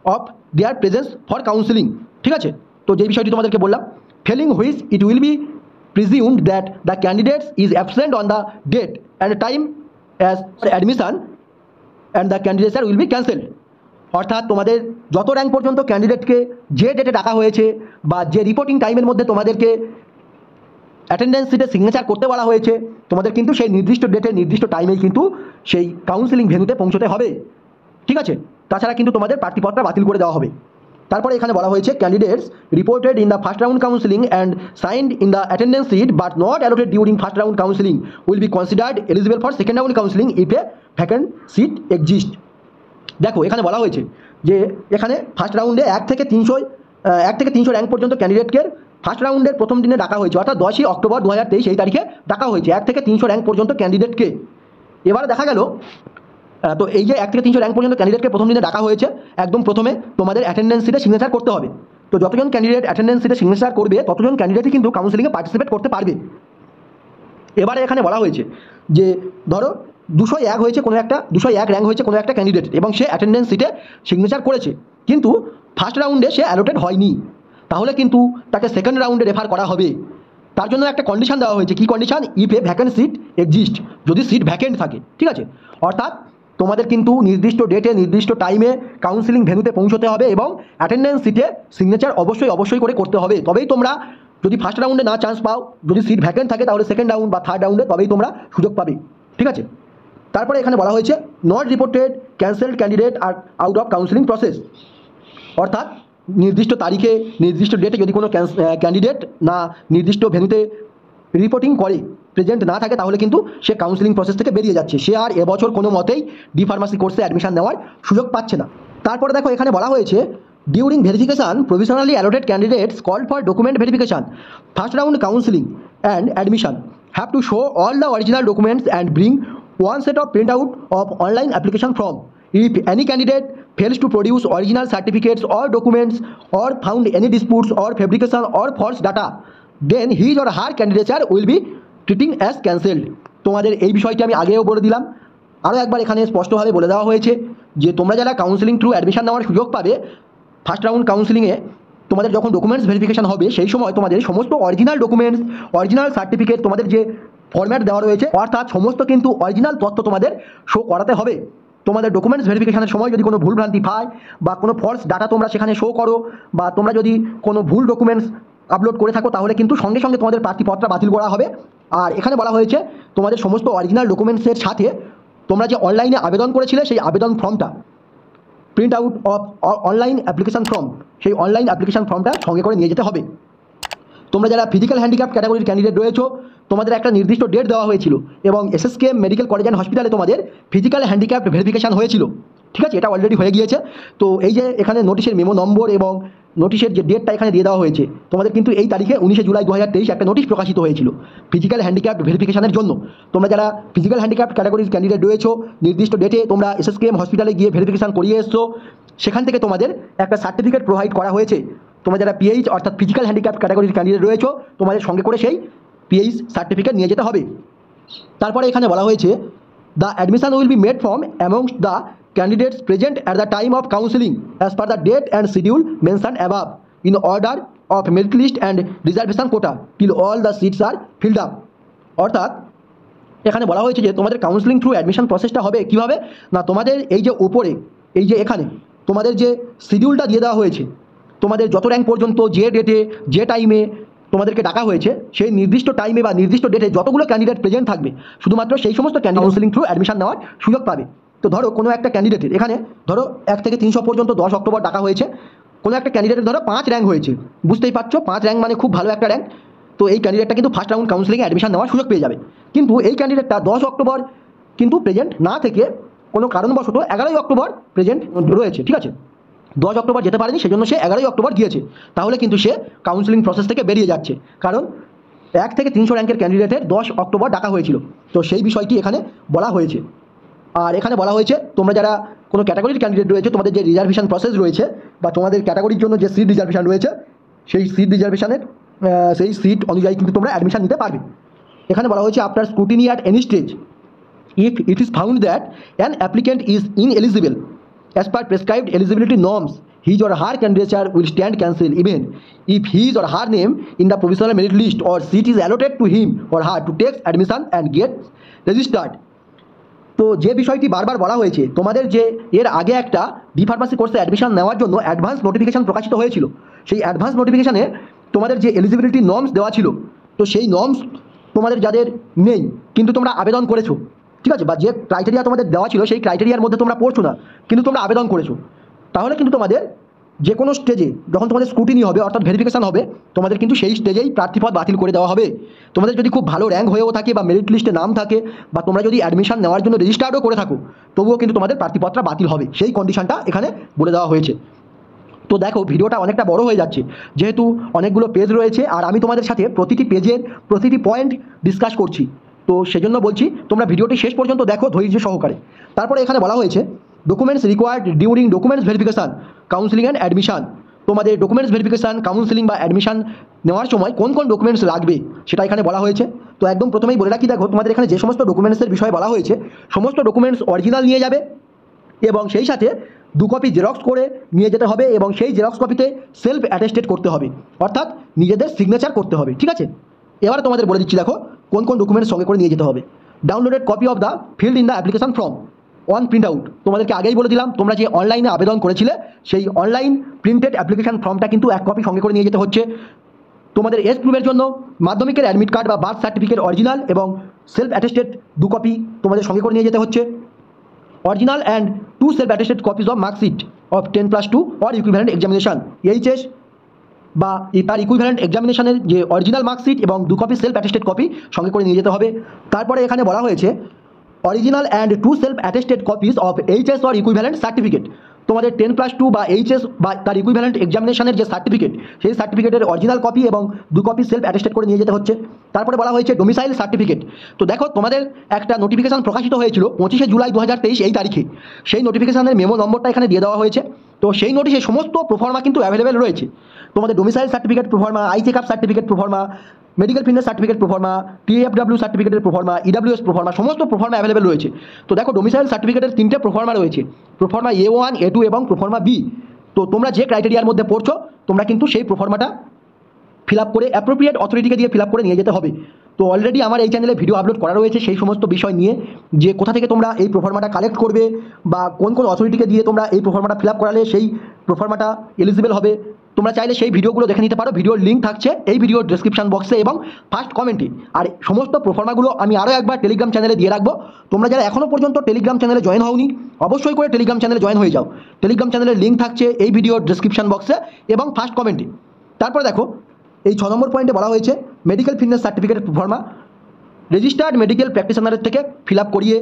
of their presence for counselling. ঠিক আছে, তো যে বিষয়টি তোমাদেরকে বললাম, failing which it will be presumed that the candidates is absent on the date and time as admission and the candidates will be cancelled. অর্থাৎ তোমাদের যত র্যাঙ্ক পর্যন্ত ক্যান্ডিডেটকে যে ডেটে ডাকা হয়েছে বা যে রিপোর্টিং টাইমের মধ্যে তোমাদেরকে অ্যাটেন্ডেন্স শিটে সিগনেচার করতে বলা হয়েছে, তোমাদের কিন্তু সেই নির্দিষ্ট ডেটে নির্দিষ্ট টাইমেই কিন্তু সেই কাউন্সিলিং ভেন্যুতে পৌঁছতে হবে। ঠিক আছে, তাছাড়া কিন্তু তোমাদের প্রার্থীপত্র বাতিল করে দেওয়া হবে। তারপরে এখানে বলা হয়েছে, candidates reported in the first round counselling and signed in the attendance sheet but not allotted during first round counselling will be considered eligible for second round counselling if a vacant seat exist. দেখো এখানে বলা হয়েছে যে এখানে first রাউন্ডে 1 থেকে 300 rank পর্যন্ত ক্যান্ডিডেটকে first রাউন্ডের প্রথম দিনে ডাকা হয়েছে, অর্থাৎ 10 অক্টোবর 2023 এই তারিখে ডাকা হয়েছে 1 থেকে 300 র্যাঙ্ক পর্যন্ত ক্যান্ডিডেটকে। এবারে দেখা গেল, তো এই যে 1 থেকে 300 র্যাঙ্ক পর্যন্ত ক্যান্ডিডেটকে প্রথম দিনে ডাকা হয়েছে, একদম প্রথমে তোমাদের অ্যাটেন্ডেন্স শিটে সিগনেচার করতে হবে। তো যতজন ক্যান্ডিডেট অ্যাটেন্ডেন্স শিটে সিগনেচার করবে, ততজন ক্যান্ডিডেটই কিন্তু কাউন্সিলিংয়ে পার্টিসিপেট করতে পারবে। এবারে এখানে বলা হয়েছে যে ধরো 201 হয়েছে কোনো একটা 201 র্যাঙ্ক হয়েছে কোনো একটা ক্যান্ডিডেট, এবং সে অ্যাটেন্ডেন্স শিটে সিগনেচার করেছে, কিন্তু ফার্স্ট রাউন্ডে সে অ্যালোটেড হয়নি, তাহলে কিন্তু তাকে সেকেন্ড রাউন্ডে রেফার করা হবে। তার জন্য একটা কন্ডিশন দেওয়া হয়েছে, কি condition? If a vacant seat exist, যদি সিট ভ্যাকেন্ট থাকে। ঠিক আছে, অর্থাৎ তোমাদের কিন্তু নির্দিষ্ট ডেটে নির্দিষ্ট টাইমে কাউন্সিলিং ভেন্যুতে পৌঁছতে হবে, এবং অ্যাটেন্ডেন্স শিটে সিগনেচার অবশ্যই করে করতে হবে। তবেই তোমরা, যদি ফার্স্ট রাউন্ডে না চান্স পাও, যদি সিট ভ্যাকেন্ট থাকে, তাহলে সেকেন্ড রাউন্ড বা থার্ড রাউন্ডে তবেই তোমরা সুযোগ পাবে। ঠিক আছে, তারপরে এখানে বলা হয়েছে, not reported cancelled candidate are out of counselling process. অর্থাৎ নির্দিষ্ট তারিখে নির্দিষ্ট ডেটে যদি কোনো ক্যান্ডিডেট না নির্দিষ্ট ভেন্যুতে রিপোর্টিং করে, প্রেজেন্ট না থাকে, তাহলে কিন্তু সে কাউন্সিলিং প্রসেস থেকে বেরিয়ে যাচ্ছে, সে আর এবছর কোনো মতেই ডি ফার্মাসি কোর্সে অ্যাডমিশন নেওয়ার সুযোগ পাচ্ছে না। তারপরে দেখো এখানে বলা হয়েছে, during verification provisionally allotted candidates call for document verification first round counselling and admission have to show all the original documents and bring one set of printout of online application form. If any candidate fails to produce original certificates or documents or found any disputes or fabrication or false data, then his or her candidature will be treating as cancelled. তোমাদের এই বিষয়টি আমি আগেও বলে দিলাম, আরও একবার এখানে স্পষ্টভাবে বলে দেওয়া হয়েছে যে তোমরা যারা কাউন্সিলিং থ্রু অ্যাডমিশন নেওয়ার সুযোগ পাবে, ফার্স্ট রাউন্ড কাউন্সিলিংয়ে তোমাদের যখন ডকুমেন্টস ভেরিফিকেশন হবে, সেই সময় তোমাদের সমস্ত অরিজিনাল ডকুমেন্টস, অরিজিনাল সার্টিফিকেট, তোমাদের যে ফরম্যাট দেওয়া রয়েছে, অর্থাৎ সমস্ত কিন্তু অরিজিনাল তথ্য তোমাদের শো করাতে হবে। তোমাদের ডকুমেন্টস ভেরিফিকেশনের সময় যদি কোনো ভুলভ্রান্তি পায় বা কোনো ফলস ডাটা তোমরা সেখানে শো করো, বা তোমরা যদি কোনো ভুল ডকুমেন্টস আপলোড করে থাকো, তাহলে কিন্তু সঙ্গে সঙ্গে তোমাদের প্রার্থীপত্র বাতিল করা হবে। আর এখানে বলা হয়েছে, তোমাদের সমস্ত অরিজিনাল ডকুমেন্টসের সাথে তোমরা যে অনলাইনে আবেদন করেছিলে, সেই আবেদন ফর্মটা, print out of online application form, সেই অনলাইন অ্যাপ্লিকেশান ফর্মটা সঙ্গে করে নিয়ে যেতে হবে। তোমরা যারা ফিজিক্যাল হ্যান্ডিক্যাপ ক্যাটাগরির ক্যান্ডিডেট রয়েছো, তোমাদের একটা নির্দিষ্ট ডেট দেওয়া হয়েছিল, এবং SSKM মেডিকেল কলেজ অ্যান্ড হসপিটালে তোমাদের ফিজিক্যাল হ্যান্ডিক্যাপ ভেরিফিকেশান হয়েছিল। ঠিক আছে, এটা অলরেডি হয়ে গিয়েছে। তো এই যে এখানে নোটিশের মেমো নম্বর এবং নোটিশের যে ডেটটা এখানে দিয়ে দেওয়া হয়েছে, তোমাদের কিন্তু এই তারিখে 19 জুলাই 2023 একটা নোটিশ প্রকাশিত হয়েছিল ফিজিক্যাল হ্যান্ডিক্যাপ ভেরিফিকেশনের জন্য। তোমরা যারা ফিজিক্যাল হ্যান্ডিক্যাপ ক্যাটাগরির ক্যান্ডিডেট রয়েছো, নির্দিষ্ট ডেটে তোমরা SSKM হসপিটালে গিয়ে ভেরিফিকেশন করিয়ে এসছো, সেখান থেকে তোমাদের একটা সার্টিফিকেট প্রোভাইড করা হয়েছে। তোমরা যারা PH অর্থাৎ ফিজিক্যাল হ্যান্ডিক্যাপ ক্যাটাগরির ক্যান্ডিডেট রয়েছো, তোমাদের সঙ্গে করে সেই PH সার্টিফিকেট নিয়ে যেতে হবে। তারপরে এখানে বলা হয়েছে the admission will be made from amongst the candidates present at the time of counselling as per the date and schedule mention above in order of merit list and reservation quota till all the seats are filled up. অর্থাৎ এখানে বলা হয়েছে যে তোমাদের counselling through admission প্রসেসটা হবে কীভাবে না, তোমাদের এই যে উপরে এই যে এখানে তোমাদের যে শিডিউলটা দিয়ে দেওয়া হয়েছে, তোমাদের যত র্যাঙ্ক পর্যন্ত যে ডেটে যে টাইমে তোমাদেরকে ডাকা হয়েছে, সেই নির্দিষ্ট টাইমে বা নির্দিষ্ট ডেটে যতগুলো ক্যান্ডিডেট প্রেজেন্ট থাকবে, শুধুমাত্র সেই সমস্ত ক্যান্ডিডেট কাউন্সিলিং থ্রু অ্যাডমিশন নেওয়ার সুযোগ পাবে। তো ধরো কোনো একটা ক্যান্ডিডেটের এখানে ধরো 1 থেকে 300 পর্যন্ত 10 অক্টোবর ডাকা হয়েছে, কোনো একটা ক্যান্ডিডেটের ধরো 5 র্যাঙ্ক হয়েছে, বুঝতেই পারছো 5 র্যাঙ্ক মানে খুব ভালো একটা র্যাঙ্ক। তো এই ক্যান্ডিডেটটা কিন্তু ফার্স্ট রাউন্ড কাউন্সিলিংয়ে অ্যাডমিশন নেওয়ার সুযোগ পেয়ে যাবে। কিন্তু এই ক্যান্ডিডেটটা 10 অক্টোবর কিন্তু প্রেজেন্ট না থেকে কোনো কারণবশত 11ই অক্টোবর প্রেজেন্ট রয়েছে, ঠিক আছে, 10 অক্টোবর যেতে পারেনি, সেজন্য সে 11ই অক্টোবর গিয়েছে, তাহলে কিন্তু সে কাউন্সিলিং প্রসেস থেকে বেরিয়ে যাচ্ছে, কারণ 1 থেকে 300 র্যাঙ্কের ক্যান্ডিডেটের 10 অক্টোবর ডাকা হয়েছিল। তো সেই বিষয়টি এখানে বলা হয়েছে। আর এখানে বলা হয়েছে তোমরা যারা কোনো ক্যাটাগরির ক্যান্ডিডেট রয়েছে, তোমাদের যে রিজার্ভেশন প্রসেস রয়েছে বা তোমাদের ক্যাটাগরির জন্য যে সিট রিজার্ভেশন রয়েছে, সেই সিট রিজার্ভেশনের সেই সিট অনুযায়ী কিন্তু তোমরা অ্যাডমিশন নিতে পারবে। এখানে বলা হয়েছে after scrutiny at any stage if it is found that an applicant is ineligible as per prescribed eligibility norms, his or her candidature will stand cancelled even if his or her name in the provisional merit list or seat is allotted to him or her to take admission and get registered. তো যে বিষয়টি বারবার বলা হয়েছে, তোমাদের যে এর আগে একটা B.Pharmacy কোর্সে অ্যাডমিশন নেওয়ার জন্য অ্যাডভান্স নোটিফিকেশান প্রকাশিত হয়েছিল, সেই অ্যাডভান্স নোটিফিকেশানে তোমাদের যে এলিজিবিলিটি নর্মস দেওয়া ছিল, তো সেই নর্মস তোমাদের যাদের নেই কিন্তু তোমরা আবেদন করেছো, ঠিক আছে, বা যে ক্রাইটেরিয়া তোমাদের দেওয়া ছিল সেই ক্রাইটেরিয়ার মধ্যে তোমরা পড়ছো না কিন্তু তোমরা আবেদন করেছো, তাহলে কিন্তু তোমাদের যে কোনো স্টেজে যখন তোমাদের স্ক্রুটিনি হবে অর্থাৎ ভেরিফিকেশান হবে, তোমাদের কিন্তু সেই স্টেজেই প্রার্থীপদ বাতিল করে দেওয়া হবে। তোমাদের যদি খুব ভালো র্যাঙ্ক হয়েও থাকে বা মেরিট লিস্টে নাম থাকে বা তোমরা যদি অ্যাডমিশন নেওয়ার জন্য রেজিস্টার্ডও করে থাকো, তবুও কিন্তু তোমাদের প্রার্থীপদটা বাতিল হবে, সেই কন্ডিশনটা এখানে বলে দেওয়া হয়েছে। তো দেখো ভিডিওটা অনেকটা বড় হয়ে যাচ্ছে, যেহেতু অনেকগুলো পেজ রয়েছে আর আমি তোমাদের সাথে প্রতিটি পেজের প্রতিটি পয়েন্ট ডিসকাস করছি, তো সেজন্য বলছি তোমরা ভিডিওটি শেষ পর্যন্ত দেখো ধৈর্য সহকারে। তারপরে এখানে বলা হয়েছে documents required during documents verification counselling and admission. তোমাদের ডকুমেন্টস ভেরিফিকেশান কাউন্সিলিং বা অ্যাডমিশন নেওয়ার সময় কোন কোন ডকুমেন্টস লাগবে সেটা এখানে বলা হয়েছে। তো একদম প্রথমেই বলে রাখি, দেখো তোমাদের এখানে যে সমস্ত ডকুমেন্টসের বিষয়ে বলা হয়েছে, সমস্ত ডকুমেন্টস অরিজিনাল নিয়ে যাবে এবং সেই সাথে 2 কপি জেরক্স করে নিয়ে যেতে হবে এবং সেই জেরক্স কপিতে সেলফ অ্যাটেস্টেড করতে হবে, অর্থাৎ নিজেদের সিগনেচার করতে হবে, ঠিক আছে। এবারে তোমাদের বলে দিচ্ছি দেখো কোন কোন ডকুমেন্টস সঙ্গে করে নিয়ে যেতে হবে। Downloaded copy of the field in the application form on print out. তোমাদেরকে আগেই বলে দিলাম, তোমরা যে অনলাইনে আবেদন করেছিলে সেই অনলাইন প্রিন্টেড অ্যাপ্লিকেশন ফর্মটা কিন্তু 1 কপি সঙ্গে করে নিয়ে যেতে হচ্ছে। তোমাদের এজ প্রুফের জন্য মাধ্যমিকের অ্যাডমিট কার্ড বা বার্থ সার্টিফিকেট অরিজিনাল এবং সেলফ অ্যাটেস্টেড 2 কপি তোমাদের সঙ্গে করে নিয়ে যেতে হচ্ছে। Original and 2 self attested copies of marksheet of 10+2 or equivalent examination, HS বা তার ইকুইভ্যালেন্ট এক্সামিনেশনের যে অরিজিনাল মার্কশিট এবং 2 কপি সেলফ অ্যাটেস্টেড কপি সঙ্গে করে নিয়ে যেতে হবে। তারপরে এখানে বলা হয়েছে original and 2 self attested copies of HS or equivalent certificate. তোমাদের 10+2 বা এইচএস বা তার ইকুইভ্যালেন্ট এক্সামিনেশনের যে সার্টিফিকেট, সেই সার্টিফিকেটের অরিজিনাল কপি এবং 2 কপি সেলফ অ্যাটেস্টেড করে নিয়ে যেতে হচ্ছে। তারপরে বলা হয়েছে ডোমিসাইল সার্টিফিকেট। তো দেখো তোমাদের একটা নোটিফিকেশান প্রকাশিত হয়েছিল 25 জুলাই 2023 এই তারিখে, সেই নোটিফিকেশানের মেমো নম্বরটা এখানে দিয়ে দেওয়া হয়েছে। তো সেই নোটিশে সমস্ত প্রোফর্মা কিন্তু অ্যাভেলেবেল রয়েছে। তোমাদের domicile certificate proforma, I checkup certificate proforma, medical fitness certificate proforma, TFW সার্টিফিকেটের প্রোফর্মা, EWS প্রোফর্মা, সমস্ত প্রোফর্মা অ্যাভেলেবেল রয়েছে। তো দেখো ডোমিসাইল সার্টিফিকেটের 3টে প্রোফর্মা রয়েছে, প্রোফর্মা A1, A2 এবং প্রোফর্মা B। তো তোমরা যে ক্রাইটেরিয়ার মধ্যে পড়ছো তোমরা কিন্তু সেই প্রোফর্মাটা ফিল আপ করে অ্যাপ্রোপ্রিয়েট অথরিটিকে দিয়ে ফিল আপ করে নিয়ে যেতে হবে। তো অলরেডি আমার এই চ্যানেলে ভিডিও আপলোড করা রয়েছে সেই সমস্ত বিষয় নিয়ে, যে কোথা থেকে তোমরা এই প্রোফর্মাটা কালেক্ট করবে বা কোন কোন অথরিটিকে দিয়ে তোমরা এই প্রোফর্মাটা ফিল আপ করালে সেই প্রোফর্মাটা এলিজিবল হবে। তোমরা চাইলে সেই ভিডিওগুলো দেখে নিতে পারো, ভিডিওর লিঙ্ক থাকছে এই ভিডিওর ডেসক্রিপশন বক্সে এবং ফার্স্ট কমেন্টে। আর সমস্ত প্রোফর্মাগুলো আমি আরও একবার টেলিগ্রাম চ্যানেলে দিয়ে রাখবো। তোমরা যারা এখনও পর্যন্ত টেলিগ্রাম চ্যানেলে জয়েন হওনি, অবশ্যই করে টেলিগ্রাম চ্যানেলে জয়েন হয়ে যাও। টেলিগ্রাম চ্যানেলের লিঙ্ক থাকছে এই ভিডিওর ডেসক্রিপশন বক্সে এবং ফার্স্ট কমেন্টে। তারপর দেখো এই 6 নম্বর পয়েন্টে বলা হয়েছে মেডিকেল ফিটনেস সার্টিফিকেটের প্রোফর্মা রেজিস্টার্ড মেডিকেল প্র্যাকটিশনারের থেকে ফিল আপ করিয়ে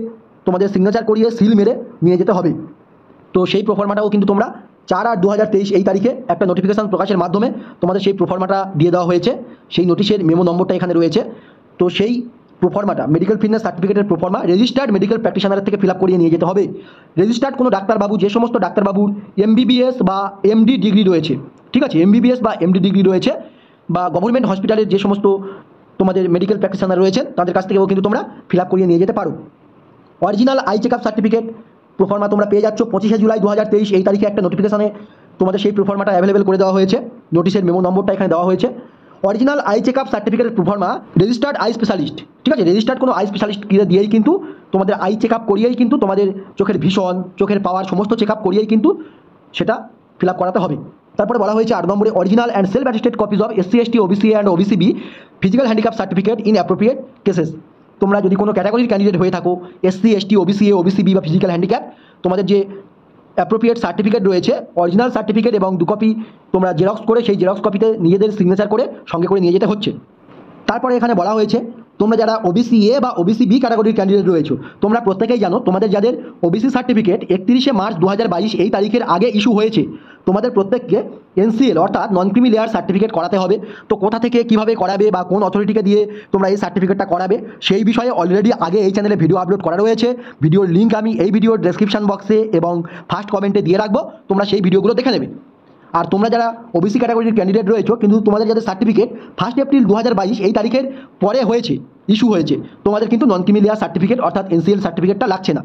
তোমাদের সিগনেচার করিয়ে সিল মেরে নিয়ে যেতে হবে। তো সেই প্রোফর্মাটাও কিন্তু তোমরা 4/8/2023 এই তারিখে একটা নোটিফিকেশান প্রকাশের মাধ্যমে তোমাদের সেই প্রোফর্মাটা দিয়ে দেওয়া হয়েছে। সেই নোটিশের মেমো নম্বরটা এখানে রয়েছে। তো সেই প্রোফর্মাটা মেডিকেল ফিটনেস সার্টিফিকেটের প্রোফর্মা রেজিস্টার্ড মেডিকেল প্র্যাকটিশনারের থেকে ফিল আপ করিয়ে নিয়ে যেতে হবে। রেজিস্টার্ড কোনো ডাক্তারবাবু, যে সমস্ত ডাক্তারবাবুর এমবিবিএস বা এমডি ডিগ্রি রয়েছে, ঠিক আছে, এমবিবিএস বা এমডি ডিগ্রি রয়েছে, বা গভর্নমেন্ট হসপিটালের যে সমস্ত তোমাদের মেডিকেল প্র্যাকটিশনার রয়েছেন তাদের কাছ থেকেও কিন্তু তোমরা ফিল আপ করিয়ে নিয়ে যেতে পারো। Original I checkup certificate proforma তোমরা পেয়ে যাচ্ছ 25শে জুলাই 2023 এই তারিখে একটা নোটিফিকেশানে তোমাদের সেই প্রোফর্মাটা অ্যাভেলেবেল করে দেওয়া হয়েছে। নোটিশের মেমো নম্বরটা এখানে দেওয়া হয়েছে। অরিজিনাল আই চেকআপ সার্টিফিকেটের প্রোফর্মা রেজিস্টার্ড আই স্পেশালিস্ট, ঠিক আছে, রেজিস্টার্ড কোনো আই স্পেশালিস্ট দিয়েই কিন্তু তোমাদের আই চেকআপ করিয়েই কিন্তু তোমাদের চোখের ভিশন, চোখের পাওয়ার সমস্ত চেকআপ করিয়েই কিন্তু সেটা ফিল আপ করাতে হবে। তারপরে বলা হয়েছে 8 নম্বরে original and self attested copies of SC ST OBC and OBCB physical handicap certificate in appropriate cases. তোমরা যদি কোনো ক্যাটাগরির ক্যান্ডিডেট হয়ে থাকো, SC ST OBC OBCB বা ফিজিক্যাল হ্যান্ডিক্যাপ, তোমাদের যে অ্যাপ্রোপ্রিয়েট সার্টিফিকেট রয়েছে অরিজিনাল সার্টিফিকেট এবং 2 কপি তোমরা জেরক্স করে সেই জেরক্স কপিতে নিজেদের সিগনেচার করে সঙ্গে করে নিয়ে যেতে হচ্ছে। তারপরে এখানে বলা হয়েছে তোমরা যারা OBC A বা OBC B ক্যাটাগরির ক্যান্ডিডেট রয়েছো, তোমরা প্রত্যেকেই জানো তোমাদের যাদের OBC সার্টিফিকেট 31শে মার্চ 2022 এই তারিখের আগে ইস্যু হয়েছে, তোমাদের প্রত্যেককে NCL অর্থাৎ নন ক্রিমি লেয়ার সার্টিফিকেট করাতে হবে। তো কোথা থেকে কীভাবে করাবে বা কোন অথরিটিকে দিয়ে তোমরা এই সার্টিফিকেটটা করাবে সেই বিষয়ে অলরেডি আগে এই চ্যানেলে ভিডিও আপলোড করা রয়েছে। ভিডিওর লিঙ্ক আমি এই ভিডিওর ডেসক্রিপশন বক্সে এবং ফার্স্ট কমেন্টে দিয়ে রাখবো, তোমরা সেই ভিডিওগুলো দেখে নেবে। আর তোমরা যারা OBC ক্যাটাগরির ক্যান্ডিডেট রয়েছো কিন্তু তোমাদের যাদের সার্টিফিকেট 1 এপ্রিল 2022 এই তারিখের পরে হয়েছে, ইস্যু হয়েছে, তোমাদের কিন্তু নন ক্রিমি লেয়ার সার্টিফিকেট অর্থাৎ NCL সার্টিফিকেটটা লাগছে না,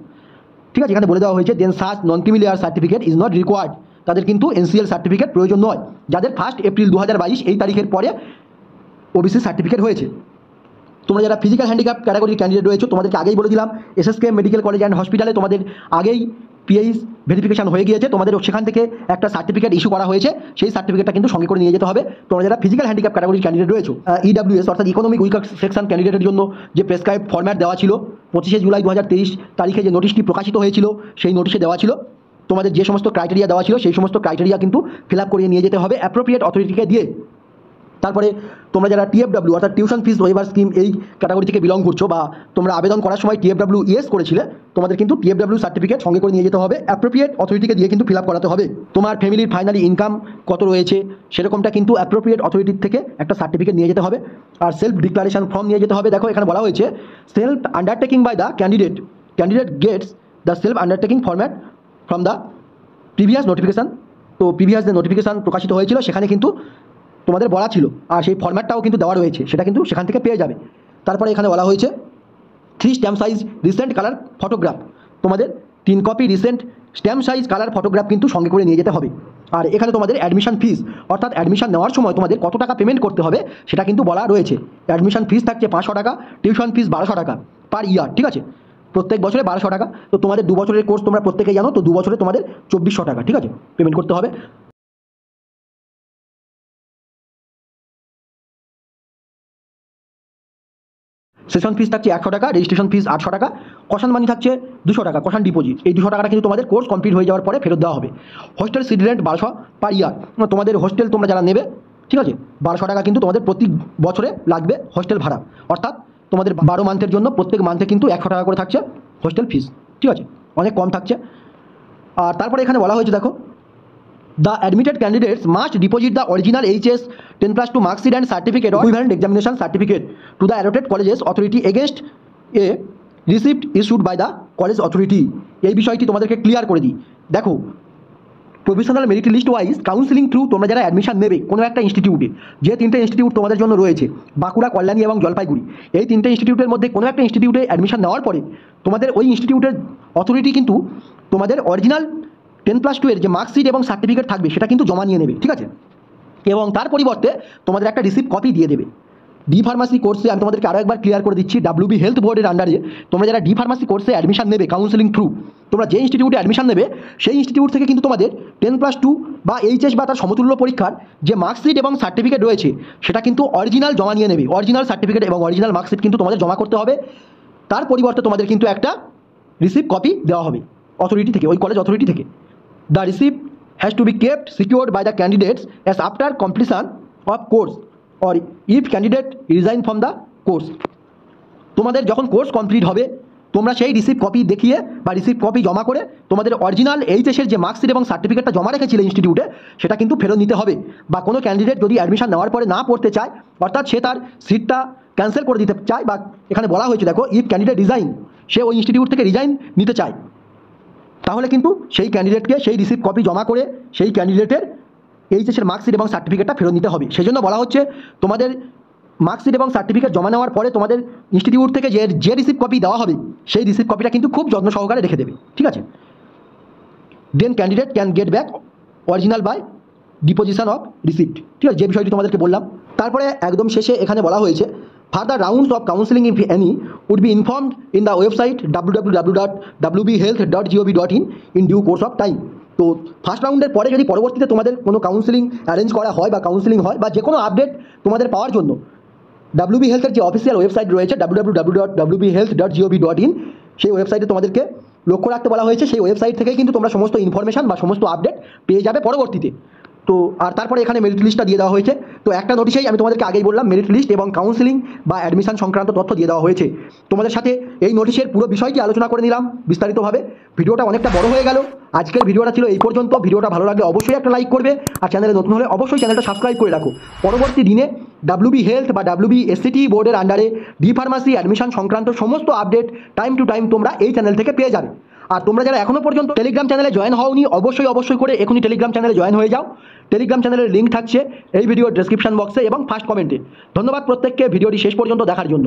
ঠিক আছে। এখানে বলে দেওয়া হয়েছে then such non creamy layer certificate is not required, তাদের কিন্তু NCL সার্টিফিকেট প্রয়োজন নয় যাদের 1 এপ্রিল 2022 এই তারিখের পরে OBC সার্টিফিকেট হয়েছে। তোমরা যারা ফিজিক্যাল হ্যান্ডিক্যাপ ক্যাটাগরির ক্যান্ডিডেট রয়েছো তোমাদেরকে আগেই বলে দিলাম SSK মেডিকেল কলেজ অ্যান্ড হসপিটালে তোমাদের আগেই PH ভেরিফিকেশন হয়ে গিয়েছে, তোমাদের সেখান থেকে একটা সার্টিফিকেট ইস্যু করা হয়েছে, সেই সার্টিফিকেটটা কিন্তু সঙ্গে করে নিয়ে যেতে হবে। তোমরা যারা ফিজিক্যাল হ্যান্ডিক্যাপ ক্যাটাগরির ক্যান্ডিডেট রয়েছো EWS অর্থাৎ ইকোনমিক উইকার সেকশন ক্যান্ডিডেটের জন্য যে প্রেসক্রাইব ফরম্যাট দেওয়া ছিল 25শে জুলাই 2023 তারিখে যে নোটিশটি প্রকাশিত হয়েছিল সেই নোটিশে দেওয়া ছিল তোমাদের যে সমস্ত ক্রাইটেরিয়া দেওয়া ছিল সেই সমস্ত ক্রাইটেরিয়া কিন্তু ফিল আপ করিয়ে নিয়ে যেতে হবে অ্যাপ্রোপ্রিয়েট অথরিটিকে দিয়ে। তারপরে তোমরা যারা TFW অর্থাৎ টিউশন ফিস ওয়েভার স্কিম এই ক্যাটাগরি থেকে বিলং করছো বা তোমরা আবেদন করার সময় TFW ইয়েস করেছিলে, তোমাদের কিন্তু TFW সার্টিফিকেট সঙ্গে করে নিয়ে যেতে হবে, অ্যাপ্রোপ্রিয়েট অথরিটিকে দিয়ে কিন্তু ফিল আপ করাতে হবে। তোমার ফ্যামিলির ফাইনালি ইনকাম কত রয়েছে সেরকমটা কিন্তু অ্যাপ্রোপ্রিয়েট অথরিটির থেকে একটা সার্টিফিকেট নিয়ে যেতে হবে। আর সেলফ ডিক্লারেশন ফর্ম নিয়ে যেতে হবে। দেখো এখানে বলা হয়েছে self undertaking by the candidate gets the self undertaking format from the previous notification. তো প্রিভিয়াস যে নোটিফিকেশান প্রকাশিত হয়েছিল সেখানে কিন্তু তোমাদের বলা ছিল, আর সেই ফরম্যাটটাও কিন্তু দেওয়া রয়েছে, সেটা কিন্তু সেখান থেকে পেয়ে যাবে। তারপরে এখানে বলা হয়েছে 3 stamp size recent colour photograph, তোমাদের 3 copy recent stamp size colour photograph কিন্তু সঙ্গে করে নিয়ে যেতে হবে। আর এখানে তোমাদের অ্যাডমিশন ফিস অর্থাৎ অ্যাডমিশন নেওয়ার সময় তোমাদের কত টাকা পেমেন্ট করতে হবে সেটা কিন্তু বলা রয়েছে। অ্যাডমিশন ফিস থাকছে 500 টাকা, টিউশন ফিস 1200 টাকা পার ইয়ার, ঠিক আছে, প্রত্যেক বছরে 1200 টাকা। তো তোমাদের 2 বছরের কোর্স তোমরা প্রত্যেকেই জানো, তো 2 বছরে তোমাদের 2400 টাকা, ঠিক আছে, পেমেন্ট করতে হবে। সেশন ফিস থাকছে 100 টাকা, রেজিস্ট্রেশন ফিস 800 টাকা, কশন মানি থাকছে 200 টাকা, কশন ডিপোজিট। এই 200 টাকাটা কিন্তু তোমাদের কোর্স কমপ্লিট হয়ে যাওয়ার পরে ফেরত দেওয়া হবে। হোস্টেল সিট রেন্ট 1200 পার ইয়ার, তোমাদের হোস্টেল তোমরা যারা নেবে, ঠিক আছে, 1200 টাকা কিন্তু তোমাদের প্রতি বছরে লাগবে হোস্টেল ভাড়া, অর্থাৎ তোমাদের 12 মান্থের জন্য প্রত্যেক মান্থে কিন্তু 100 টাকা করে থাকছে হোস্টেল ফিস, ঠিক আছে, অনেক কম থাকছে। আর তারপরে এখানে বলা হয়েছে দেখো the admitted candidates must deposit the original HS 10+2 mark sheet and certificate or equivalent examination certificate to the allotted colleges authority against a receipt issued by the college authority। এই বিষয়টি তোমাদেরকে ক্লিয়ার করে দিই। দেখো professional merit list wise counselling through তোমরা যারা admission নেবে কোনো একটা ইনস্টিটিউটে, যে 3টে ইনস্টিটিউট তোমাদের জন্য রয়েছে বাঁকুড়া, কল্যাণী এবং জলপাইগুড়ি, এই 3টে ইনস্টিটিউটের মধ্যে কোনো একটা ইনস্টিটিউটে অ্যাডমিশন নেওয়ার পরে তোমাদের ওই ইনস্টিটিউটের অথরিটি কিন্তু তোমাদের অরিজিনাল 10+2 এর যে মার্কশিট এবং সার্টিফিকেট থাকবে সেটা কিন্তু জমা নিয়ে নেবে, ঠিক আছে, এবং তার পরিবর্তে তোমাদের একটা রিসিপ্ট কপি দিয়ে দেবে। ডি ফার্মাসি কোর্সে আমি তোমাদেরকে আরও একবার ক্লিয়ার করে দিচ্ছি, WB হেলথ বোর্ডের আন্ডারে তোমরা যারা ডি ফার্মাসি কোর্সে অ্যাডমিশন নেবে কাউন্সিলিং থ্রু, তোমরা যে ইনস্টিটিউটে অ্যাডমিশন নেবে সেই ইনস্টিটিউট থেকে কিন্তু তোমাদের 10+2 বা HS বা তার সমতুল্য পরীক্ষার যে মার্কশিট এবং সার্টিফিকেট রয়েছে সেটা কিন্তু অরিজিনাল জমা নিয়ে নেবে। অরিজিনাল সার্টিফিকেট এবং অরিজিনাল মার্কশিট কিন্তু তোমাদের জমা করতে হবে, তার পরিবর্তে তোমাদের কিন্তু একটা রিসিপ্ট কপি দেওয়া হবে অথরিটি থেকে, ওই কলেজ অথরিটি থেকে। The receipt has to be kept secured by the candidates as after completion of course or if candidate resign from the course। তোমাদের যখন কোর্স কমপ্লিট হবে তোমরা সেই রিসিভ কপি দেখিয়ে বা রিসিভ কপি জমা করে তোমাদের অরিজিনাল এইচএসের যে মার্কশিট এবং সার্টিফিকেটটা জমা রেখেছিলে ইনস্টিটিউটে সেটা কিন্তু ফেরত নিতে হবে। বা কোনো ক্যান্ডিডেট যদি অ্যাডমিশন নেওয়ার পরে না পড়তে চায়, অর্থাৎ সে তার সিটটা ক্যান্সেল করে দিতে চায়, বা এখানে বলা হয়েছে দেখো, ইফ ক্যান্ডিডেট রিজাইন, সে ওই ইনস্টিটিউট থেকে রিজাইন নিতে চায়, তাহলে কিন্তু সেই ক্যান্ডিডেটকে সেই রিসিভ কপি জমা করে সেই ক্যান্ডিডেটের এইচএসের মার্কশিট এবং সার্টিফিকেটটা ফেরত নিতে হবে। সেই জন্য বলা হচ্ছে তোমাদের মার্কশিট এবং সার্টিফিকেট জমা নেওয়ার পরে তোমাদের ইনস্টিটিউট থেকে যে রিসিভ কপি দেওয়া হবে সেই রিসিভ কপিটা কিন্তু খুব যত্ন সহকারে রেখে দেবে, ঠিক আছে? Then candidate can get back original by deposition of receipt, ঠিক আছে, যে বিষয়টি তোমাদেরকে বললাম। তারপরে একদম শেষে এখানে বলা হয়েছে further rounds of counselling if any would be informed in the website www.wbhealth.gov.in in due course of time. তো ফার্স্ট রাউন্ডের পরে যদি পরবর্তীতে তোমাদের কোনো কাউন্সিলিং অ্যারেঞ্জ করা হয় বা কাউন্সিলিং হয় বা যে কোনো আপডেট তোমাদের পাওয়ার জন্য ডাব্লিউবি হেলথের যে অফিসিয়াল ওয়েবসাইট রয়েছে www.wbhealth.gov.in, সেই ওয়েবসাইটে তোমাদেরকে লক্ষ্য রাখতে বলা হয়েছে। সেই ওয়েবসাইট থেকেই কিন্তু তোমরা সমস্ত ইনফরমেশান বা সমস্ত আপডেট পেয়ে যাবে পরবর্তীতে। তো আর তারপরে এখানে মেরিট লিস্টটা দিয়ে দেওয়া হয়েছে। তো একটা নোটিশেই আমি তোমাদেরকে আগেই বললাম, মেরিট লিস্ট এবং কাউন্সিলিং বা অ্যাডমিশন সংক্রান্ত তথ্য দিয়ে দেওয়া হয়েছে। তোমাদের সাথে এই নোটিশের পুরো বিষয়টি আলোচনা করে নিলাম বিস্তারিতভাবে। ভিডিওটা অনেকটা বড় হয়ে গেল, আজকের ভিডিওটা ছিল এই পর্যন্ত। ভিডিওটা ভালো লাগলে অবশ্যই একটা লাইক করবে, আর চ্যানেলে নতুন হলে অবশ্যই চ্যানেলটা সাবস্ক্রাইব করে রাখো। পরবর্তী দিনে ডাব্লিউবি হেলথ বা ডাব্লিউবি এসসিটি বোর্ডের আন্ডারে ডি ফার্মাসি অ্যাডমিশন সংক্রান্ত সমস্ত আপডেট টাইম টু টাইম তোমরা এই চ্যানেল থেকে পেয়ে যাবে। আর তোমরা যারা এখনও পর্যন্ত টেলিগ্রাম চ্যানেলে জয়েন হওনি, অবশ্যই করে এখনই টেলিগ্রাম চ্যানেলে জয়েন হয়ে যাও। টেলিগ্রাম চ্যানেলের লিঙ্ক থাকছে এই ভিডিওর ডেসক্রিপশন বক্সে এবং ফার্স্ট কমেন্টে। ধন্যবাদ প্রত্যেককে ভিডিওটি শেষ পর্যন্ত দেখার জন্য।